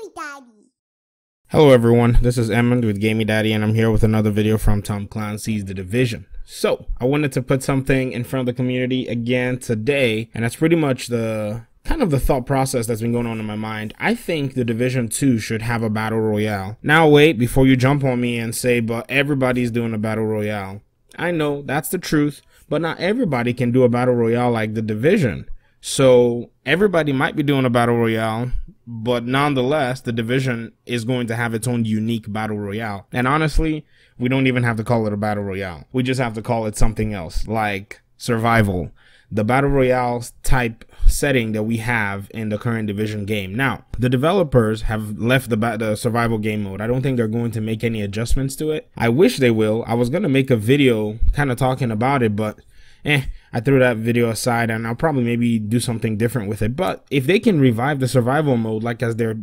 Gamey Daddy. Hello everyone, this is Emmond with Gamey Daddy, and I'm here with another video from Tom Clancy's The Division. So, I wanted to put something in front of the community again today, and that's pretty much the thought process that's been going on in my mind. I think The Division 2 should have a battle royale. Now wait, before you jump on me and say, but everybody's doing a battle royale. I know, that's the truth, but not everybody can do a battle royale like The Division. So, everybody might be doing a battle royale, but nonetheless, The Division is going to have its own unique battle royale. And honestly, we don't even have to call it a battle royale. We just have to call it something else, like survival. The battle royale type setting that we have in the current Division game. Now, the developers have left the survival game mode. I don't think they're going to make any adjustments to it. I wish they will. I was going to make a video kind of talking about it, but I threw that video aside, and I'll probably maybe do something different with it. But if they can revive the survival mode, like as they're,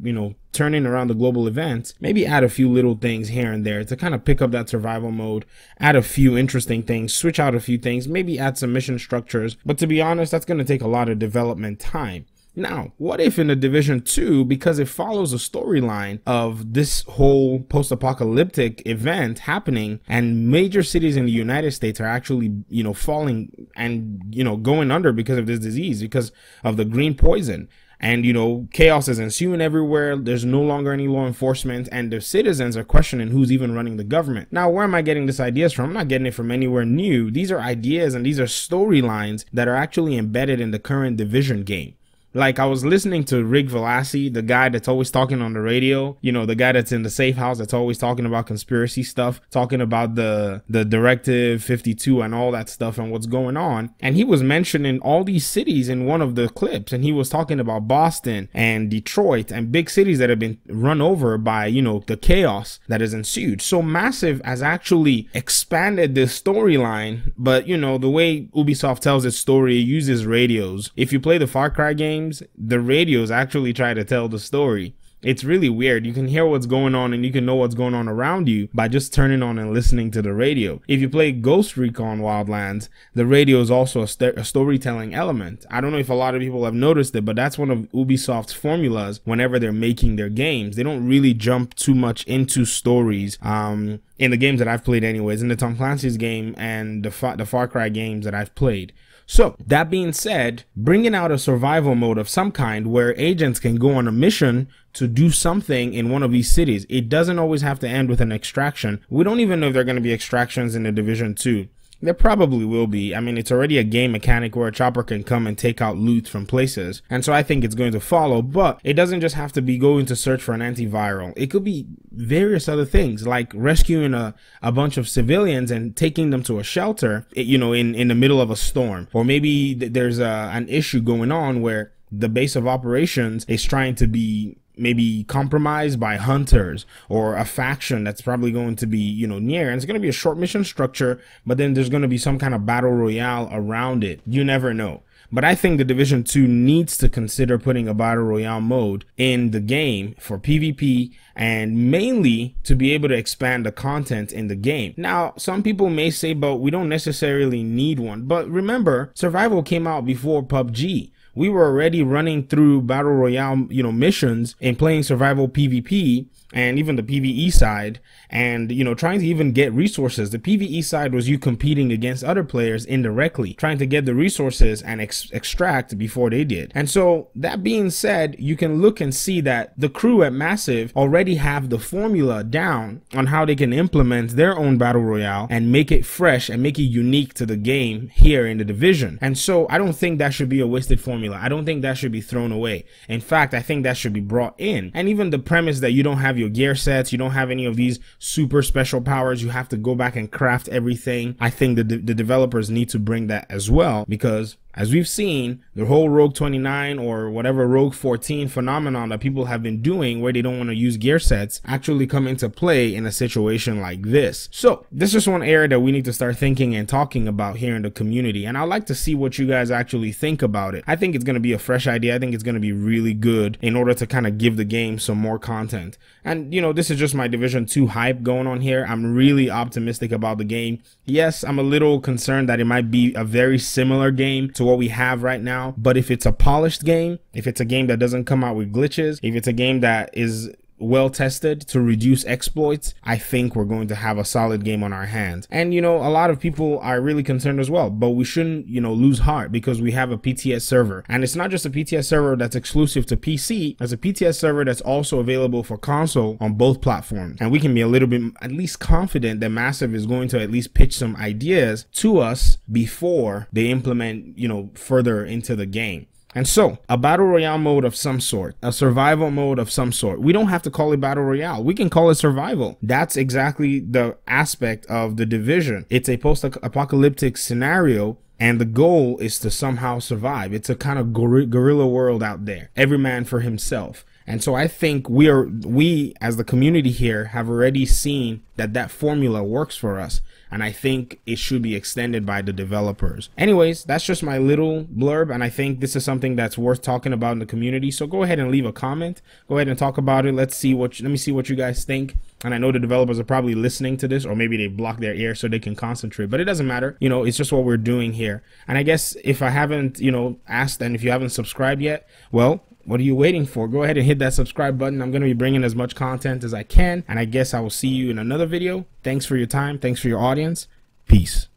turning around the global events, maybe add a few little things here and there to kind of pick up that survival mode, add a few interesting things, switch out a few things, maybe add some mission structures. But to be honest, that's going to take a lot of development time. Now, what if in the Division 2, because it follows a storyline of this whole post-apocalyptic event happening, and major cities in the United States are actually, falling and, going under because of this disease, because of the green poison. And, chaos is ensuing everywhere. There's no longer any law enforcement, and the citizens are questioning who's even running the government. Now, where am I getting these ideas from? I'm not getting it from anywhere new. These are ideas and these are storylines that are actually embedded in the current Division game. Like, I was listening to Rick Velassi, the guy that's always talking on the radio, the guy that's in the safe house that's always talking about conspiracy stuff, talking about the Directive 52 and all that stuff and what's going on. And he was mentioning all these cities in one of the clips, and he was talking about Boston and Detroit and big cities that have been run over by, the chaos that has ensued. So Massive has actually expanded this storyline, but, the way Ubisoft tells its story, it uses radios. If you play the Far Cry games, the radios actually try to tell the story. It's really weird. You can hear what's going on and you can know what's going on around you by just turning on and listening to the radio. If you play Ghost Recon Wildlands, the radio is also a storytelling element. I don't know if a lot of people have noticed it, but that's one of Ubisoft's formulas whenever they're making their games. They don't really jump too much into stories in the games that I've played anyways, in the Tom Clancy's game and the Far Cry games that I've played. So, that being said, bringing out a survival mode of some kind where agents can go on a mission to do something in one of these cities. It doesn't always have to end with an extraction. We don't even know if there are going to be extractions in the Division 2. There probably will be. I mean, it's already a game mechanic where a chopper can come and take out loot from places. And so I think it's going to follow, but it doesn't just have to be going to search for an antiviral. It could be various other things, like rescuing a bunch of civilians and taking them to a shelter, in the middle of a storm. Or maybe there's an issue going on where the base of operations is trying to be maybe compromised by hunters or a faction that's probably going to be, near. And it's going to be a short mission structure, but then there's going to be some kind of battle royale around it. You never know. But I think the Division 2 needs to consider putting a battle royale mode in the game for PvP and mainly to be able to expand the content in the game. Now, some people may say, but we don't necessarily need one. But remember, survival came out before PUBG. We were already running through battle royale, missions and playing survival PvP and even the PvE side and, trying to even get resources. The PvE side was you competing against other players indirectly, trying to get the resources and extract before they did. And so that being said, you can look and see that the crew at Massive already have the formula down on how they can implement their own battle royale and make it fresh and make it unique to the game here in the Division. And so I don't think that should be a wasted formula. I don't think that should be thrown away. In fact, I think that should be brought in. And even the premise that you don't have your gear sets, you don't have any of these super special powers, you have to go back and craft everything. I think the developers need to bring that as well, because as we've seen, the whole Rogue 29 or whatever Rogue 14 phenomenon that people have been doing where they don't want to use gear sets actually come into play in a situation like this. So this is one area that we need to start thinking and talking about here in the community. And I'd like to see what you guys actually think about it. I think it's going to be a fresh idea. I think it's going to be really good in order to kind of give the game some more content. And, this is just my Division 2 hype going on here. I'm really optimistic about the game. Yes, I'm a little concerned that it might be a very similar game to what we have right now. But if it's a polished game, if it's a game that doesn't come out with glitches, if it's a game that is well tested to reduce exploits, I think we're going to have a solid game on our hands. And you know, a lot of people are really concerned as well, but we shouldn't, you know, lose heart, because we have a PTS server, and it's not just a PTS server that's exclusive to PC. There's a PTS server that's also available for console on both platforms, and we can be a little bit at least confident that Massive is going to at least pitch some ideas to us before they implement, you know, further into the game. And so, a battle royale mode of some sort, a survival mode of some sort. We don't have to call it battle royale. We can call it survival. That's exactly the aspect of The Division. It's a post-apocalyptic scenario, and the goal is to somehow survive. It's a kind of guerrilla world out there. Every man for himself. And so I think we as the community here have already seen that formula works for us. And I think it should be extended by the developers. Anyways, that's just my little blurb. And I think this is something that's worth talking about in the community. So go ahead and leave a comment. Go ahead and talk about it. Let me see what you guys think. And I know the developers are probably listening to this, or maybe they block their ear so they can concentrate, but it doesn't matter. You know, it's just what we're doing here. And I guess if I haven't, you know, asked, and if you haven't subscribed yet, well, what are you waiting for? Go ahead and hit that subscribe button. I'm going to be bringing as much content as I can. And I guess I will see you in another video. Thanks for your time. Thanks for your audience. Peace.